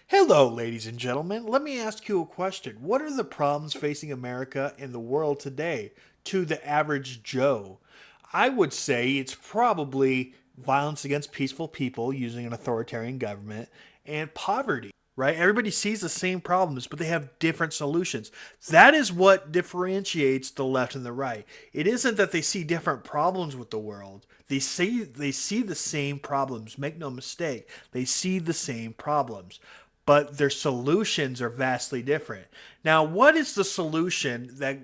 Hello, ladies and gentlemen. Let me ask you a question. What are the problems facing America and the world today to the average Joe? I would say it's probably violence against peaceful people using an authoritarian government and poverty, right? Everybody sees the same problems, but they have different solutions. That is what differentiates the left and the right. It isn't that they see different problems with the world. They see the same problems. Make no mistake. They see the same problems, but their solutions are vastly different. Now, what is the solution that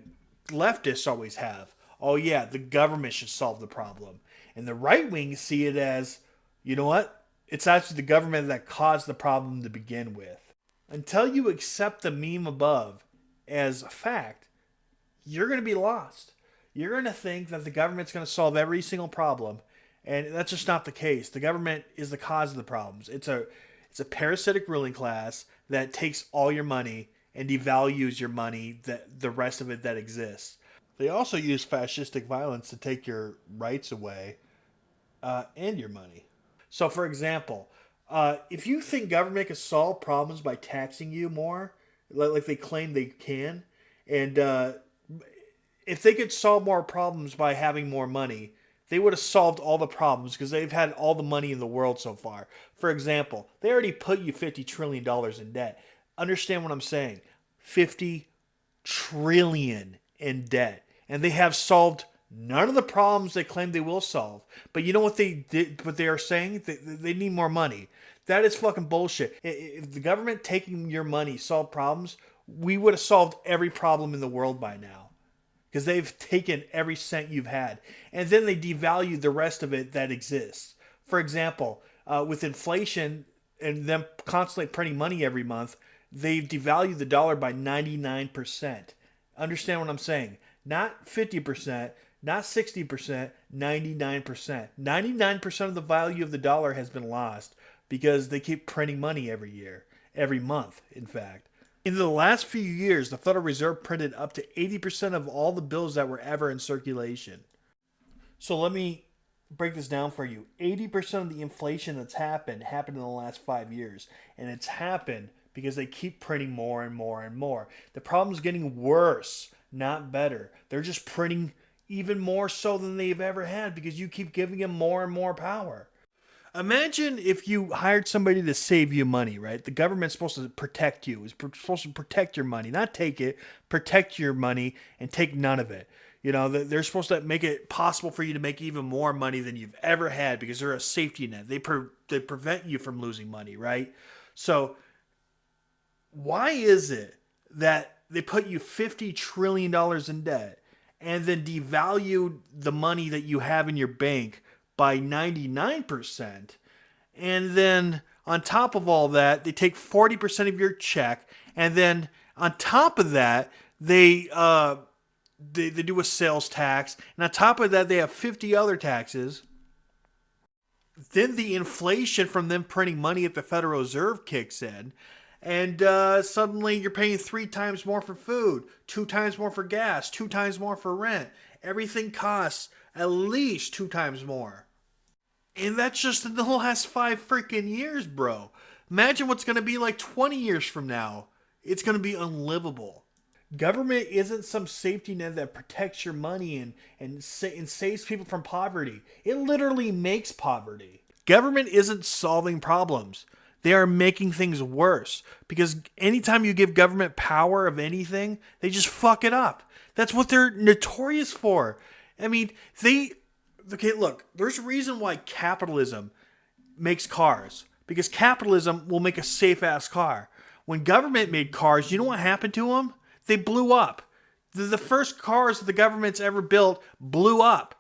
leftists always have? Oh, yeah, the government should solve the problem. And the right wing see it as, you know what? It's actually the government that caused the problem to begin with. Until you accept the meme above as a fact, you're going to be lost. You're going to think that the government's going to solve every single problem, and that's just not the case. The government is the cause of the problems. It's a parasitic ruling class that takes all your money and devalues your money, that the rest of it that exists. They also use fascistic violence to take your rights away and your money. So, for example, if you think government can solve problems by taxing you more, like they claim they can, and if they could solve more problems by having more money, they would have solved all the problems because they've had all the money in the world so far. For example, they already put you $50 trillion in debt. Understand what I'm saying? 50 trillion in debt. And they have solved none of the problems they claim they will solve. But you know what they did? What they are saying? They need more money. That is fucking bullshit. If the government taking your money solved problems, we would have solved every problem in the world by now because they've taken every cent you've had, and then they devalue the rest of it that exists. For example, with inflation and them constantly printing money every month, they've devalued the dollar by 99%. Understand what I'm saying? Not 50%, not 60%, 99%. 99% of the value of the dollar has been lost because they keep printing money every year, every month, in fact. In the last few years, the Federal Reserve printed up to 80% of all the bills that were ever in circulation. So let me break this down for you. 80% of the inflation that's happened in the last 5 years. And it's happened because they keep printing more and more and more. The problem's getting worse, not better. They're just printing even more so than they've ever had because you keep giving them more and more power. Imagine if you hired somebody to save you money, right? The government's supposed to protect you. It's supposed to protect your money, not take it, protect your money and take none of it. You know, they're supposed to make it possible for you to make even more money than you've ever had because they're a safety net. They prevent you from losing money, right? So, why is it that they put you $50 trillion in debt and then devalue the money that you have in your bank by 99%? And then on top of all that, they take 40% of your check. And then on top of that, they do a sales tax. And on top of that, they have 50 other taxes. Then the inflation from them printing money at the Federal Reserve kicks in. And suddenly you're paying 3 times more for food, 2 times more for gas, 2 times more for rent. Everything costs at least 2 times more. And that's just in the last 5 freaking years, bro. Imagine what's going to be like 20 years from now. It's going to be unlivable. Government isn't some safety net that protects your money and saves people from poverty. It literally makes poverty. Government isn't solving problems. They are making things worse because anytime you give government power of anything, they just fuck it up. That's what they're notorious for. I mean, okay, look, there's a reason why capitalism makes cars because capitalism will make a safe ass car. When government made cars, you know what happened to them? They blew up. The first cars that the government's ever built blew up.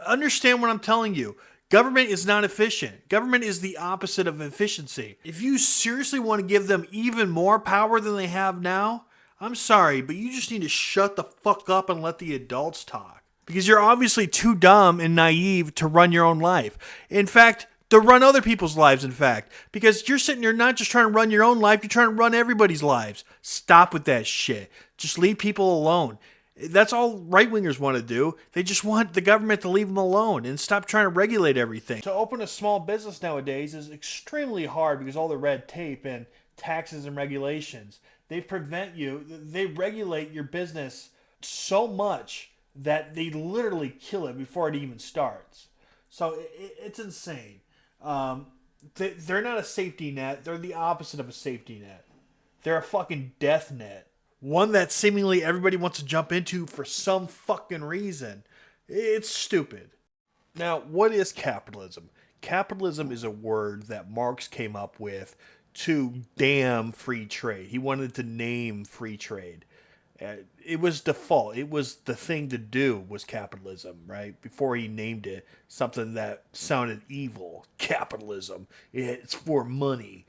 Understand what I'm telling you. Government is not efficient. Government is the opposite of efficiency. If you seriously want to give them even more power than they have now, I'm sorry, but you just need to shut the fuck up and let the adults talk. Because you're obviously too dumb and naive to run your own life. In fact, to run other people's lives, in fact. Because you're sitting there not just trying to run your own life, you're trying to run everybody's lives. Stop with that shit. Just leave people alone. That's all right-wingers want to do. They just want the government to leave them alone and stop trying to regulate everything. To open a small business nowadays is extremely hard because all the red tape and taxes and regulations. They regulate your business so much that they literally kill it before it even starts. So it's insane. They're not a safety net. They're the opposite of a safety net. They're a fucking death net. One that seemingly everybody wants to jump into for some fucking reason. It's stupid. Now, what is capitalism? Capitalism is a word that Marx came up with to damn free trade. He wanted to name free trade. It was default. It was the thing to do was capitalism, right? Before he named it something that sounded evil. Capitalism. It's for money.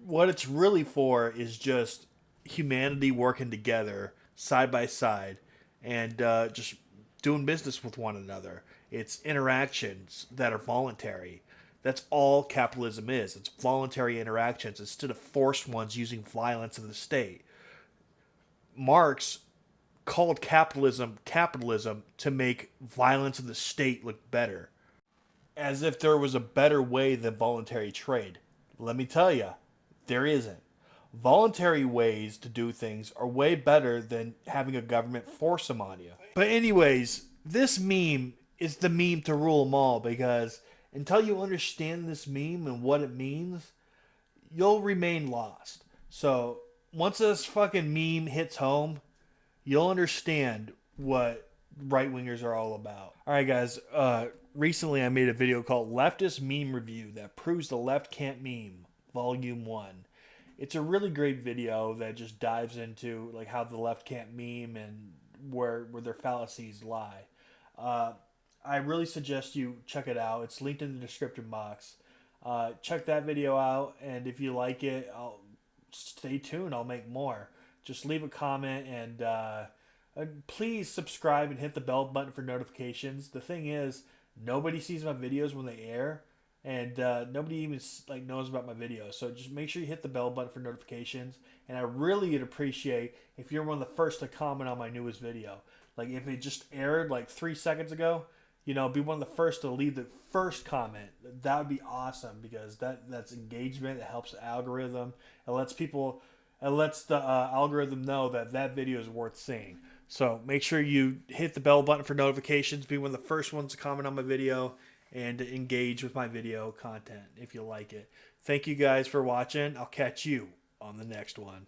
What it's really for is just humanity working together side by side and just doing business with one another. It's interactions that are voluntary. That's all capitalism is. It's voluntary interactions instead of forced ones using violence of the state. Marx called capitalism to make violence of the state look better, as if there was a better way than voluntary trade. Let me tell you, there isn't. Voluntary ways to do things are way better than having a government force them on you. But anyways, this meme is the meme to rule them all because until you understand this meme and what it means, you'll remain lost. So once this fucking meme hits home, you'll understand what right wingers are all about. All right, guys. Recently, I made a video called "Leftist Meme Review That Proves the Left Can't Meme," Volume 1. It's a really great video that just dives into like how the left can't meme and where their fallacies lie. I really suggest you check it out. It's linked in the description box. Check that video out, and if you like it, stay tuned. I'll make more. Just leave a comment and please subscribe and hit the bell button for notifications. The thing is, nobody sees my videos when they air, and nobody even knows about my videos. So just make sure you hit the bell button for notifications. And I really would appreciate if you're one of the first to comment on my newest video. Like if it just aired like 3 seconds ago, be one of the first to leave the first comment. That would be awesome because that's engagement. It helps the algorithm. It lets the algorithm know that video is worth seeing. So make sure you hit the bell button for notifications. Be one of the first ones to comment on my video and engage with my video content if you like it. Thank you guys for watching. I'll catch you on the next one.